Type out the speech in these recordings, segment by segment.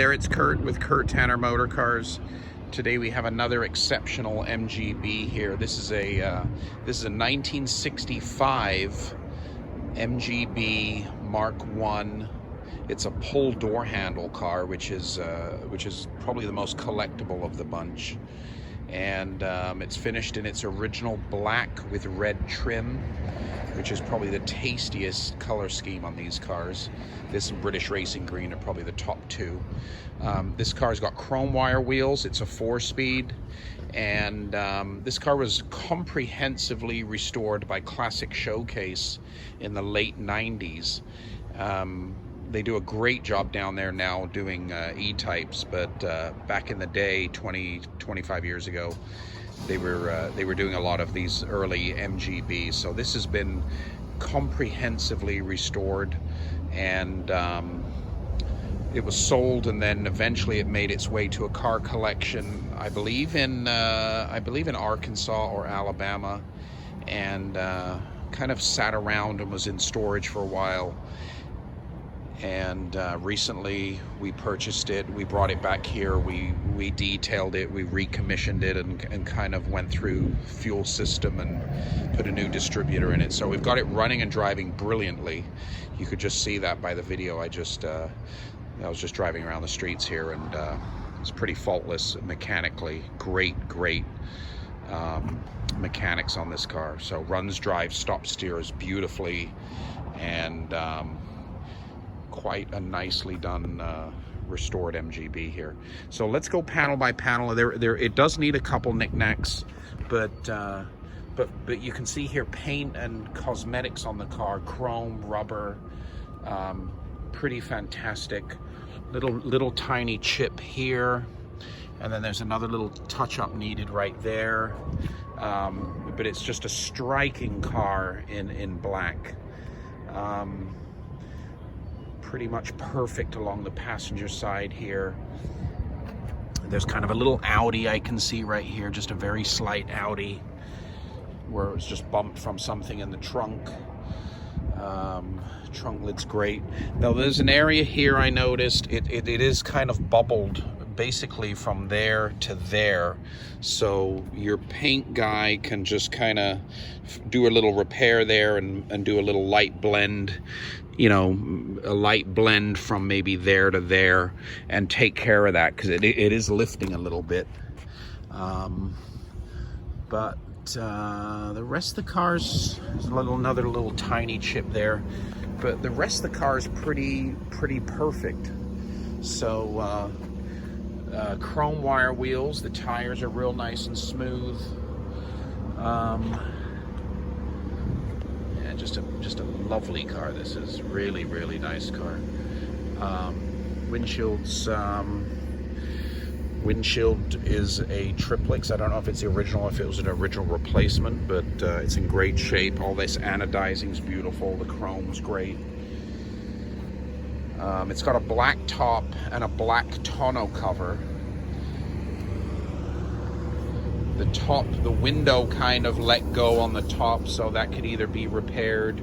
there, it's Kurt with Kurt Tanner Motor Cars. Today we have another exceptional MGB here. This is a 1965 MGB Mark I. It's a pull door handle car, which is probably the most collectible of the bunch. And it's finished in its original black with red trim, which is probably the tastiest color scheme on these cars. This and British Racing Green are probably the top two. This car's got chrome wire wheels. It's a 4-speed, and this car was comprehensively restored by Classic Showcase in the late 90s. They do a great job down there now doing E-types, but back in the day, 25 years ago, they were doing a lot of these early MGBs. So this has been comprehensively restored, and it was sold, and then eventually it made its way to a car collection, I believe in Arkansas or Alabama, and kind of sat around and was in storage for a while. And recently we purchased it, we brought it back here, we detailed it, we recommissioned it, and kind of went through fuel system and put a new distributor in it. So we've got it running and driving brilliantly. You could just see that by the video. I was just driving around the streets here, and it's pretty faultless mechanically. Great mechanics on this car. So runs, drives, stop, steers beautifully, and quite a nicely done restored MGB here. So let's go panel by panel. It does need a couple knickknacks, but you can see here paint and cosmetics on the car, chrome, rubber, pretty fantastic. Little tiny chip here, and then there's another little touch-up needed right there. But it's just a striking car in black. Pretty much perfect along the passenger side here. There's kind of a little Audi I can see right here, just a very slight Audi where it was just bumped from something in the trunk. Trunk lid's great. Now there's an area here I noticed, it is kind of bubbled basically from there to there, so your paint guy can just kind of do a little repair there and do a little light blend, you know, a light blend from maybe there to there, and take care of that, because it is lifting a little bit. But the rest of the cars, there's another little tiny chip there, but the rest of the car is pretty perfect. So chrome wire wheels, the tires are real nice and smooth. Yeah, just a lovely car. This is really nice car. Windshield is a triplex. I don't know if it's the original, if it was an original replacement, but it's in great shape. All this anodizing is beautiful. The chrome's great. It's got a black top and a black tonneau cover. The window kind of let go on the top, so that could either be repaired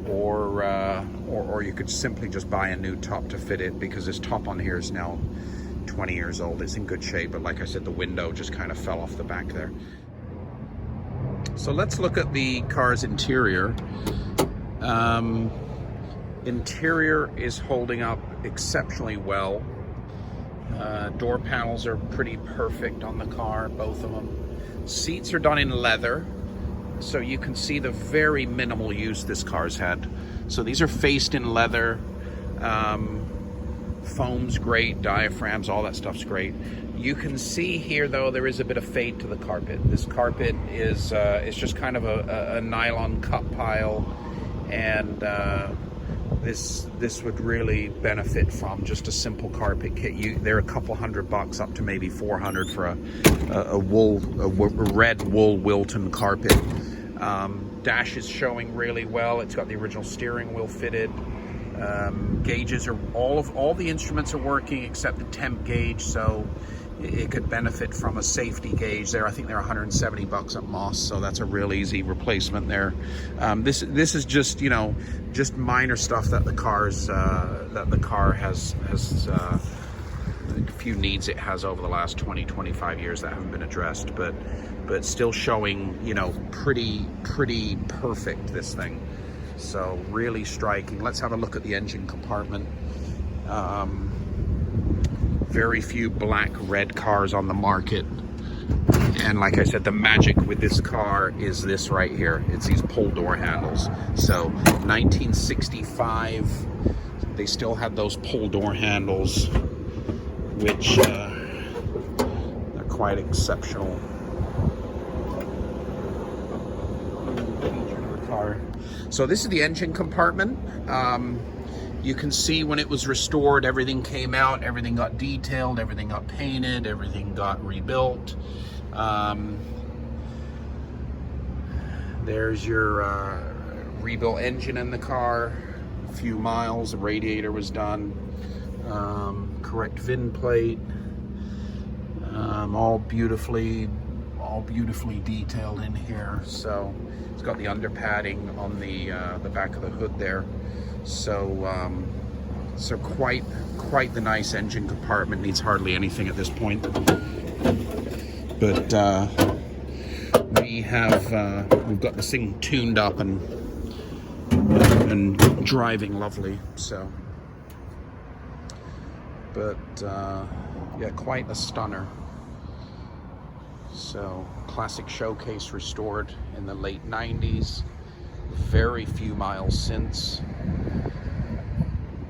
or you could simply just buy a new top to fit it, because this top on here is now 20 years old. It's in good shape, but like I said, the window just kind of fell off the back there. So let's look at the car's interior. Interior is holding up exceptionally well. Door panels are pretty perfect on the car, both of them. Seats are done in leather, so you can see the very minimal use this car's had. So these are faced in leather. Foam's great, diaphragms, all that stuff's great. You can see here, though, there is a bit of fade to the carpet. This carpet is just kind of a nylon cut pile, and this would really benefit from just a simple carpet kit. They're a couple $100 up to maybe $400 for a red wool Wilton carpet. Dash is showing really well. It's got the original steering wheel fitted. Gauges are all the instruments are working except the temp gauge, so it could benefit from a safety gauge there. I think they're $170 at Moss, so that's a real easy replacement there. This is just, you know, just minor stuff that the car has few needs it has over the last 20-25 years that haven't been addressed, but still showing, you know, pretty perfect, this thing. So really striking. Let's have a look at the engine compartment. Very few black red cars on the market, and like I said, the magic with this car is this right here. It's these pull door handles. So 1965, they still had those pull door handles, which are quite exceptional. So this is the engine compartment. You can see when it was restored, everything came out, everything got detailed, everything got painted, everything got rebuilt. There's your rebuilt engine in the car, a few miles, the radiator was done, correct VIN plate, all beautifully detailed in here. So it's got the under padding on the back of the hood there. So so quite the nice engine compartment. Needs hardly anything at this point, but we've got this thing tuned up and driving lovely. So, but yeah, quite a stunner. So classic showcase, restored in the late 90s, very few miles since.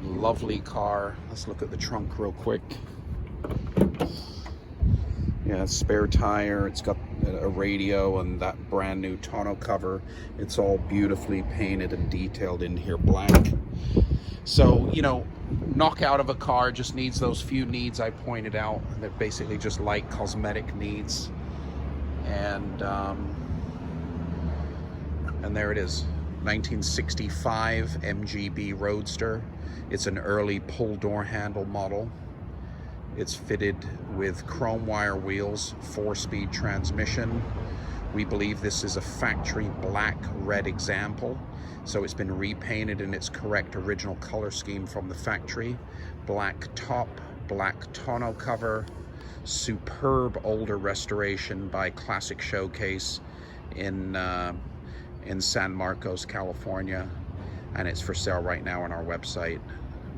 Lovely car. Let's look at the trunk real quick. Yeah, spare tire. It's got a radio and that brand new tonneau cover. It's all beautifully painted and detailed in here, black. So, you know, knockout of a car, just needs those few needs I pointed out. They're basically just light cosmetic needs. And there it is, 1965 Mgb Roadster. It's an early pull door handle model. It's fitted with chrome wire wheels, 4-speed transmission. We believe this is a factory black red example, so it's been repainted in its correct original color scheme from the factory. Black top, black tonneau cover, superb older restoration by Classic Showcase in San Marcos, California, and it's for sale right now on our website.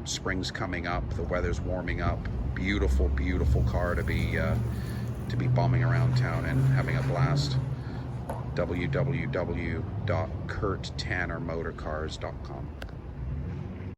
Spring's coming up, the weather's warming up. Beautiful car to be bombing around town and having a blast. www.kurttannermotorcars.com.